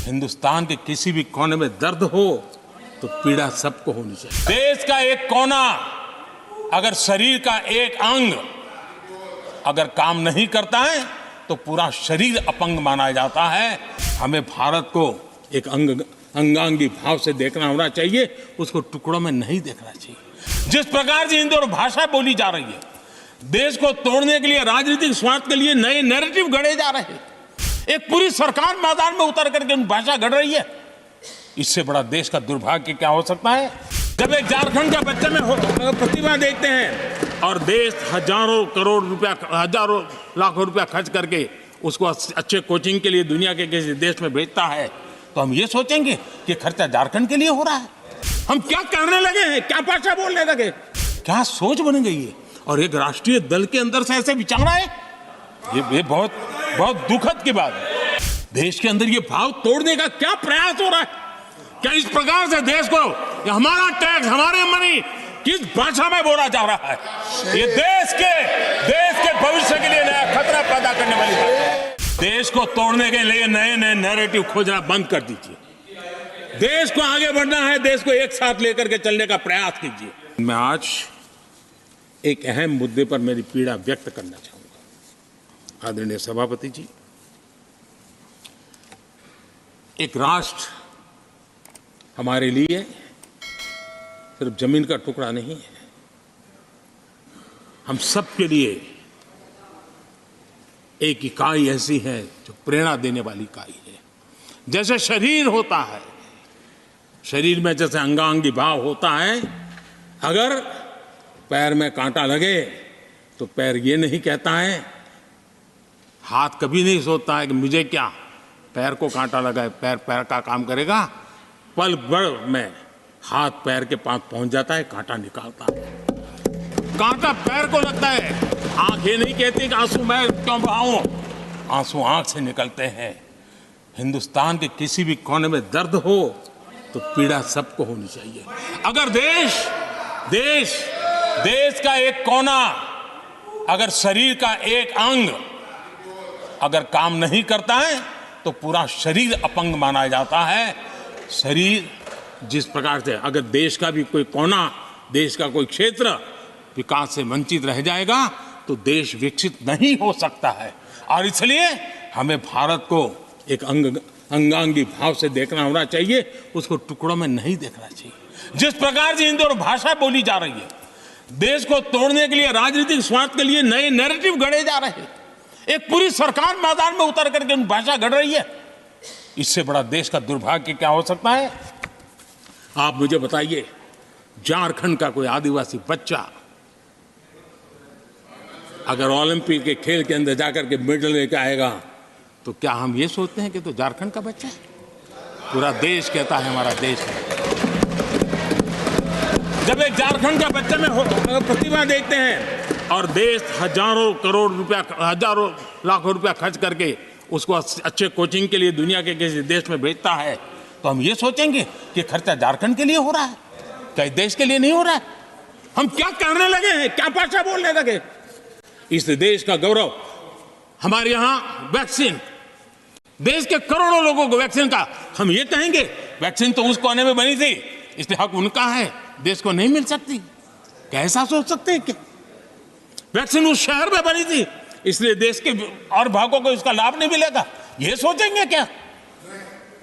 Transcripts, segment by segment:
हिंदुस्तान के किसी भी कोने में दर्द हो तो पीड़ा सबको होनी चाहिए। देश का एक कोना अगर शरीर का एक अंग अगर काम नहीं करता है तो पूरा शरीर अपंग माना जाता है। हमें भारत को एक अंगांगी भाव से देखना होना चाहिए, उसको टुकड़ों में नहीं देखना चाहिए। जिस प्रकार से हिंदी और भाषा बोली जा रही है, देश को तोड़ने के लिए, राजनीतिक स्वार्थ के लिए नए नैरेटिव गढ़े जा रहे हैं। एक पूरी सरकार मैदान में उतर करके भाषा गढ़ रही है। इससे बड़ा देश का दुर्भाग्य क्या हो सकता है? जब एक झारखंड का बच्चे में प्रतिभा देखते हैं और देश हजारों करोड़ रुपया, हजारों लाखों रुपया खर्च करके उसको अच्छे कोचिंग के लिए दुनिया के किसी देश में भेजता है, तो हम ये सोचेंगे कि खर्चा झारखंड के लिए हो रहा है। हम क्या करने लगे हैं, क्या भाषा बोलने लगे, क्या सोच बन गई है। और एक राष्ट्रीय दल के अंदर से ऐसे विचार है, ये बहुत बहुत दुखद की बात है। देश के अंदर ये भाव तोड़ने का क्या प्रयास हो रहा है? क्या इस प्रकार से देश को हमारा टैक्स, हमारे मनी किस भाषा में बोला जा रहा है? ये देश के भविष्य के लिए नया खतरा पैदा करने वाली बात है। देश को तोड़ने के लिए नए नए नैरेटिव खोजना बंद कर दीजिए। देश को आगे बढ़ना है, देश को एक साथ लेकर के चलने का प्रयास कीजिए। मैं आज एक अहम मुद्दे पर मेरी पीड़ा व्यक्त करना चाहूंगा। आदरणीय सभापति जी, एक राष्ट्र हमारे लिए सिर्फ जमीन का टुकड़ा नहीं है, हम सब के लिए एक इकाई ऐसी है जो प्रेरणा देने वाली इकाई है। जैसे शरीर होता है, शरीर में जैसे अंगांगी भाव होता है, अगर पैर में कांटा लगे तो पैर ये नहीं कहता है, हाथ कभी नहीं सोचता है कि मुझे क्या, पैर को कांटा लगा है, पैर पैर का काम करेगा। पल भर में हाथ पैर के पास पहुंच जाता है, कांटा निकालता है। कांटा पैर को लगता है, आंख ये नहीं कहती कि आंसू मैं क्यों बहाऊं, आंसू आंख से निकलते हैं। हिंदुस्तान के किसी भी कोने में दर्द हो तो पीड़ा सबको होनी चाहिए। अगर देश का एक कोना अगर शरीर का एक अंग अगर काम नहीं करता है तो पूरा शरीर अपंग माना जाता है। शरीर जिस प्रकार से अगर देश का भी कोई कोना, देश का कोई क्षेत्र विकास से वंचित रह जाएगा तो देश विकसित नहीं हो सकता है। और इसलिए हमें भारत को एक अंगांगी भाव से देखना होना चाहिए, उसको टुकड़ों में नहीं देखना चाहिए। जिस प्रकार से हिंदी और भाषा बोली जा रही है, देश को तोड़ने के लिए, राजनीतिक स्वार्थ के लिए नए नैरेटिव गढ़े जा रहे हैं। एक पूरी सरकार मैदान में उतर करके भाषा गढ़ रही है। इससे बड़ा देश का दुर्भाग्य क्या हो सकता है? आप मुझे बताइए, झारखंड का कोई आदिवासी बच्चा अगर ओलंपिक के खेल के अंदर जाकर के मेडल लेकर आएगा तो क्या हम ये सोचते हैं कि तो झारखंड का बच्चा है? पूरा देश कहता है हमारा देश है। जब एक झारखंड का बच्चे में प्रतिभा देखते हैं और देश हजारों करोड़ रुपया, हजारों लाखों रुपया खर्च करके उसको अच्छे कोचिंग के लिए दुनिया के किसी देश में भेजता है, तो हम ये सोचेंगे कि खर्चा झारखंड के लिए हो रहा है, क्या देश के लिए नहीं हो रहा है? हम क्या करने लगे हैं, क्या भाषा बोलने लगे? इस देश का गौरव, हमारे यहाँ वैक्सीन, देश के करोड़ों लोगों को वैक्सीन का, हम ये कहेंगे वैक्सीन तो उस कोने में बनी थी इसलिए हक उनका है, देश को नहीं मिल सकती? कैसा सोच सकते हैं? क्या वैक्सीन उस शहर में बनी थी इसलिए देश के और भागों को इसका लाभ नहीं मिलेगा? ये सोचेंगे क्या?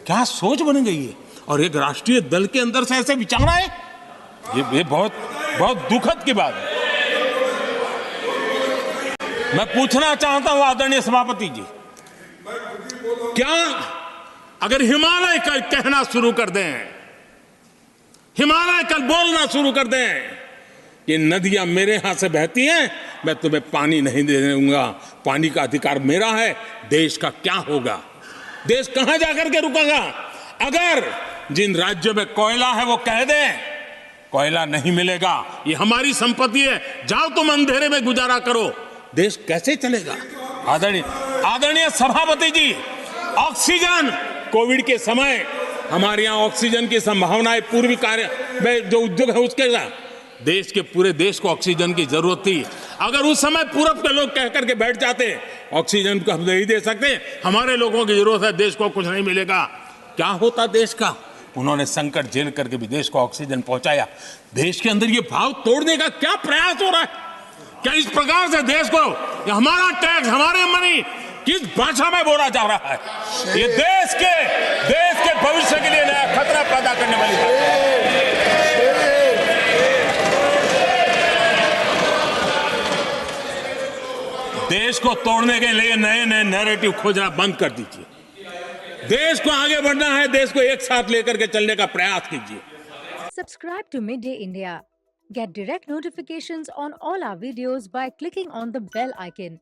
क्या सोच बन गई है। और एक राष्ट्रीय दल के अंदर से ऐसे विचार है, ये बहुत बहुत दुखद की बात है। मैं पूछना चाहता हूं आदरणीय सभापति जी, क्या अगर हिमालय कल कहना शुरू कर दें, हिमालय कल बोलना शुरू कर दें कि नदियां मेरे यहां से बहती हैं, मैं तुम्हें पानी नहीं देने दूंगा, पानी का अधिकार मेरा है, देश का क्या होगा? देश कहां जाकर के रुकेगा? अगर जिन राज्यों में कोयला है वो कह दें कोयला नहीं मिलेगा, ये हमारी संपत्ति है, जाओ तुम अंधेरे में गुजारा करो, देश कैसे चलेगा? आदरणीय सभापति जी, ऑक्सीजन, कोविड के समय हमारे यहाँ ऑक्सीजन की संभावनाएं, पूर्वी कार्य में जो उद्योग है उसके साथ देश के पूरे देश को ऑक्सीजन की जरूरत थी। अगर उस समय पूरब के लोग कह करके बैठ जाते ऑक्सीजन को हम नहीं दे सकते, हमारे लोगों की जरूरत है, देश को कुछ नहीं मिलेगा, क्या होता देश का। उन्होंने संकट झेल करके भी देश को ऑक्सीजन पहुंचाया। देश के अंदर ये भाव तोड़ने का क्या प्रयास हो रहा है? क्या इस प्रकार से देश को हमारा टैक्स, हमारे मनी किस भाषा में बोला जा रहा है? ये देश के भविष्य के लिए नया खतरा पैदा करने वाली बात है। देश को तोड़ने के लिए नए नए नैरेटिव खोजना बंद कर दीजिए। देश को आगे बढ़ना है, देश को एक साथ लेकर के चलने का प्रयास कीजिए। Subscribe to Midday India. Get direct notifications on all our videos by clicking on the bell icon.